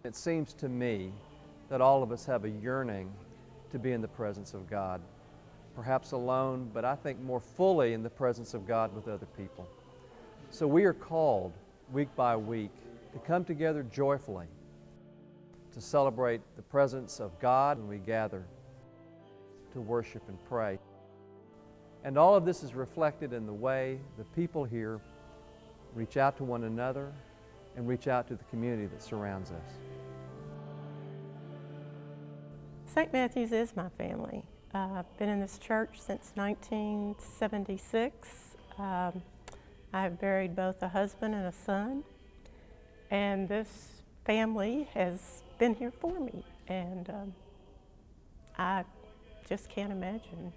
It seems to me that all of us have a yearning to be in the presence of God, perhaps alone, but I think more fully in the presence of God with other people. So we are called week by week to come together joyfully to celebrate the presence of God when we gather to worship and pray. And all of this is reflected in the way the people here reach out to one another and reach out to the community that surrounds us. St. Matthew's is my family. I've been in this church since 1976. I've buried both a husband and a son, and this family has been here for me, and I just can't imagine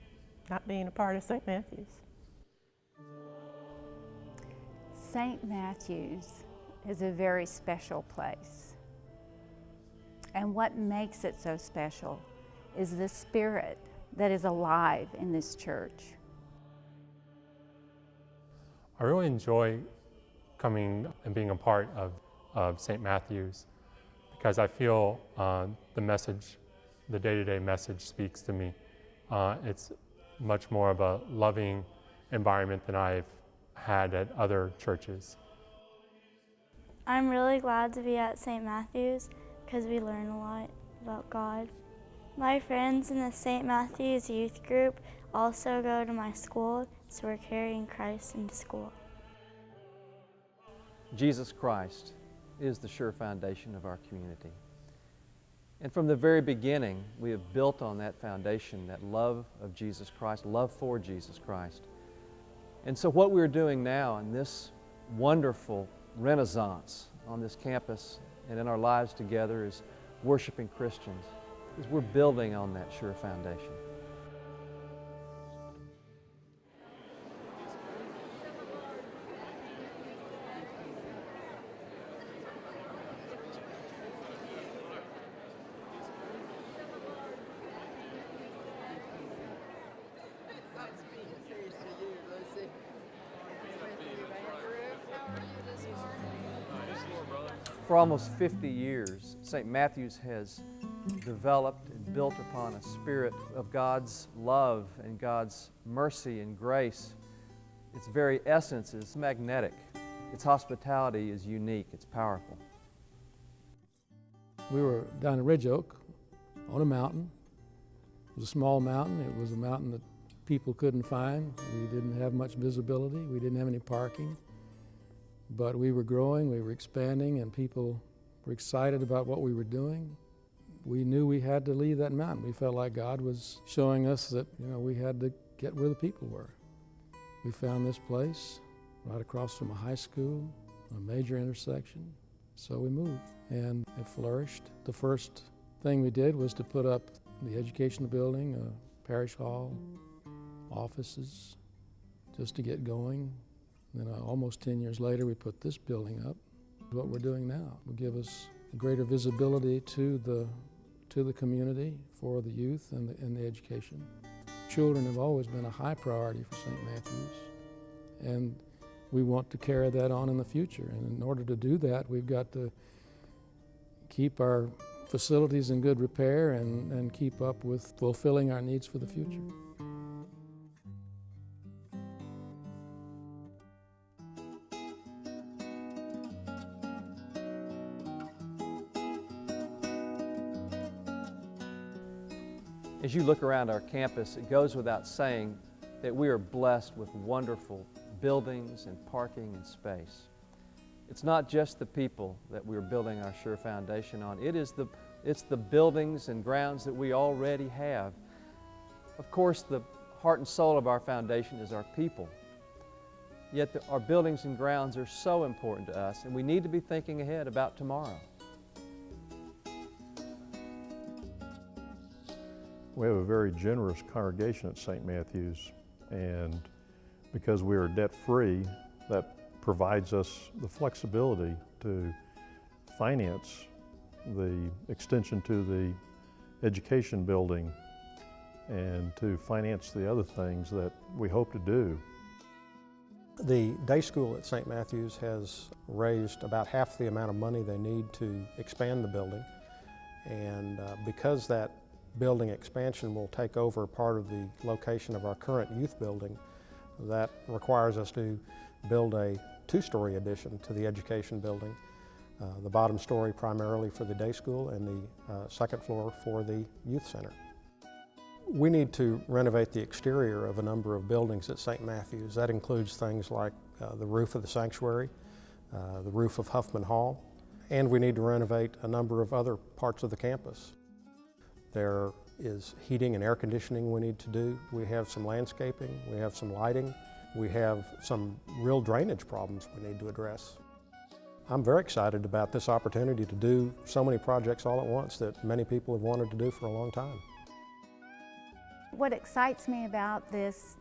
not being a part of St. Matthew's. St. Matthew's is a very special place. And what makes it so special is the spirit that is alive in this church. I really enjoy coming and being a part of St. Matthew's because I feel the message, the day-to-day message speaks to me. It's much more of a loving environment than I've had at other churches. I'm really glad to be at St. Matthew's because we learn a lot about God. My friends in the St. Matthew's youth group also go to my school, so we're carrying Christ into school. Jesus Christ is the sure foundation of our community. And from the very beginning, we have built on that foundation, that love of Jesus Christ, love for Jesus Christ. And so what we're doing now in this wonderful renaissance on this campus and in our lives together as worshiping Christians is we're building on that sure foundation. For almost 50 years, St. Matthew's has developed and built upon a spirit of God's love and God's mercy and grace. Its very essence is magnetic. Its hospitality is unique. It's powerful. We were down in Ridge Oak on a mountain. It was a small mountain. It was a mountain that people couldn't find. We didn't have much visibility. We didn't have any parking. But we were growing, we were expanding, and people were excited about what we were doing. We knew we had to leave that mountain. We felt like God was showing us that, we had to get where the people were. We found this place right across from a high school, a major intersection. So we moved, and it flourished. The first thing we did was to put up the educational building, a parish hall, offices, just to get going. Then almost 10 years later, we put this building up. What we're doing now will give us greater visibility to the community for the youth and the education. Children have always been a high priority for St. Matthew's, and we want to carry that on in the future. And in order to do that, we've got to keep our facilities in good repair and keep up with fulfilling our needs for the future. As you look around our campus, it goes without saying that we are blessed with wonderful buildings and parking and space. It's not just the people that we're building our sure foundation on. It's the buildings and grounds that we already have. Of course, the heart and soul of our foundation is our people. Yet our buildings and grounds are so important to us, and we need to be thinking ahead about tomorrow. We have a very generous congregation at St. Matthew's, and because we are debt-free, that provides us the flexibility to finance the extension to the education building and to finance the other things that we hope to do. The day school at St. Matthew's has raised about half the amount of money they need to expand the building. And because that building expansion will take over part of the location of our current youth building, that requires us to build a two-story addition to the education building. The bottom story primarily for the day school and the second floor for the youth center. We need to renovate the exterior of a number of buildings at St. Matthew's. That includes things like the roof of the sanctuary, the roof of Huffman Hall, and we need to renovate a number of other parts of the campus. There is heating and air conditioning we need to do. We have some landscaping, we have some lighting, we have some real drainage problems we need to address. I'm very excited about this opportunity to do so many projects all at once that many people have wanted to do for a long time. What excites me about this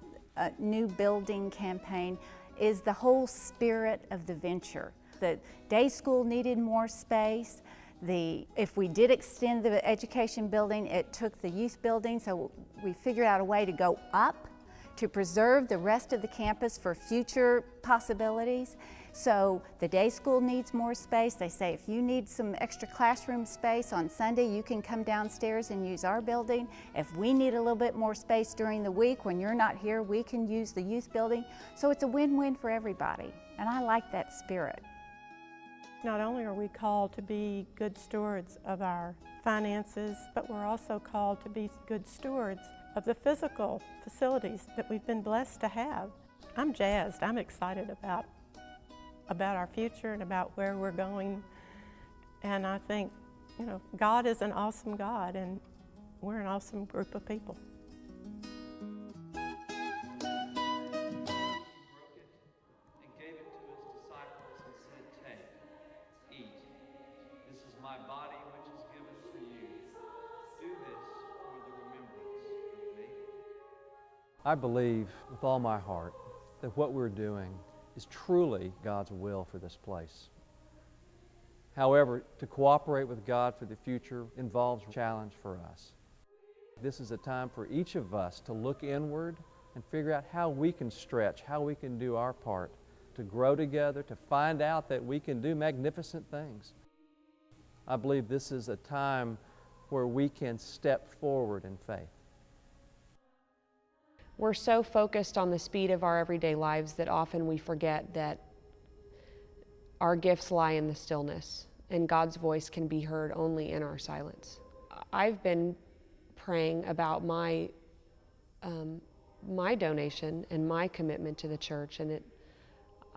new building campaign is the whole spirit of the venture. The day school needed more space. If we did extend the education building, it took the youth building, so we figured out a way to go up to preserve the rest of the campus for future possibilities. So the day school needs more space. They say if you need some extra classroom space on Sunday, you can come downstairs and use our building. If we need a little bit more space during the week when you're not here, we can use the youth building. So it's a win-win for everybody, and I like that spirit. Not only are we called to be good stewards of our finances, but we're also called to be good stewards of the physical facilities that we've been blessed to have. I'm jazzed. I'm excited about our future and about where we're going. And I think, you know, God is an awesome God, and we're an awesome group of people. My body which is given for you. Do this for the remembrance of me. I believe with all my heart that what we're doing is truly God's will for this place. However, to cooperate with God for the future involves a challenge for us. This is a time for each of us to look inward and figure out how we can stretch, how we can do our part, to grow together, to find out that we can do magnificent things. I believe this is a time where we can step forward in faith. We're so focused on the speed of our everyday lives that often we forget that our gifts lie in the stillness, and God's voice can be heard only in our silence. I've been praying about my donation and my commitment to the church, and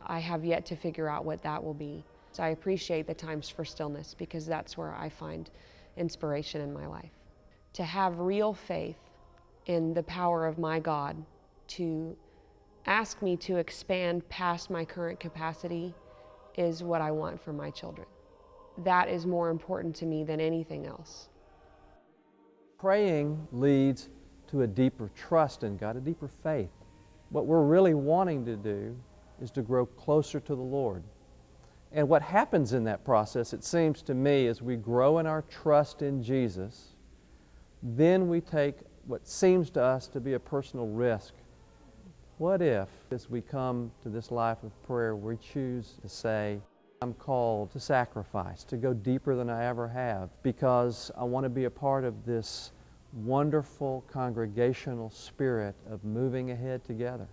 I have yet to figure out what that will be. So I appreciate the times for stillness because that's where I find inspiration in my life. To have real faith in the power of my God to ask me to expand past my current capacity is what I want for my children. That is more important to me than anything else. Praying leads to a deeper trust in God, a deeper faith. What we're really wanting to do is to grow closer to the Lord. And what happens in that process, it seems to me, as we grow in our trust in Jesus, then we take what seems to us to be a personal risk. What if, as we come to this life of prayer, we choose to say, I'm called to sacrifice, to go deeper than I ever have, because I want to be a part of this wonderful congregational spirit of moving ahead together.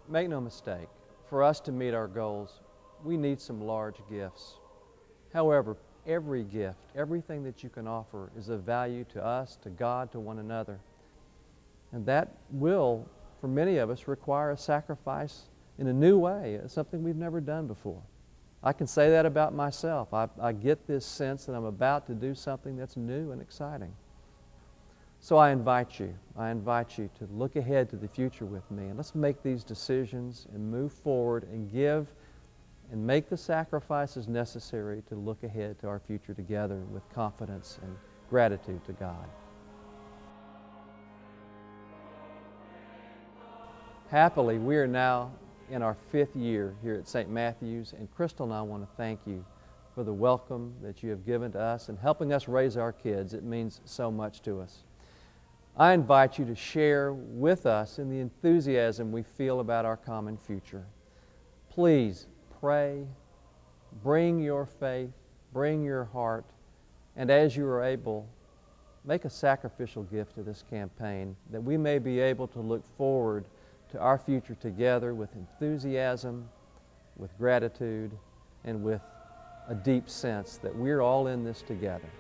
Make no mistake, for us to meet our goals, we need some large gifts. However, every gift, everything that you can offer is of value to us, to God, to one another. And that will, for many of us, require a sacrifice in a new way, something we've never done before. I can say that about myself. I get this sense that I'm about to do something that's new and exciting. So I invite you to look ahead to the future with me, and let's make these decisions and move forward and give and make the sacrifices necessary to look ahead to our future together with confidence and gratitude to God. Happily, we are now in our 5th year here at St. Matthew's, and Crystal and I want to thank you for the welcome that you have given to us and helping us raise our kids. It means so much to us. I invite you to share with us in the enthusiasm we feel about our common future. Please pray, bring your faith, bring your heart, and as you are able, make a sacrificial gift to this campaign that we may be able to look forward to our future together with enthusiasm, with gratitude, and with a deep sense that we're all in this together.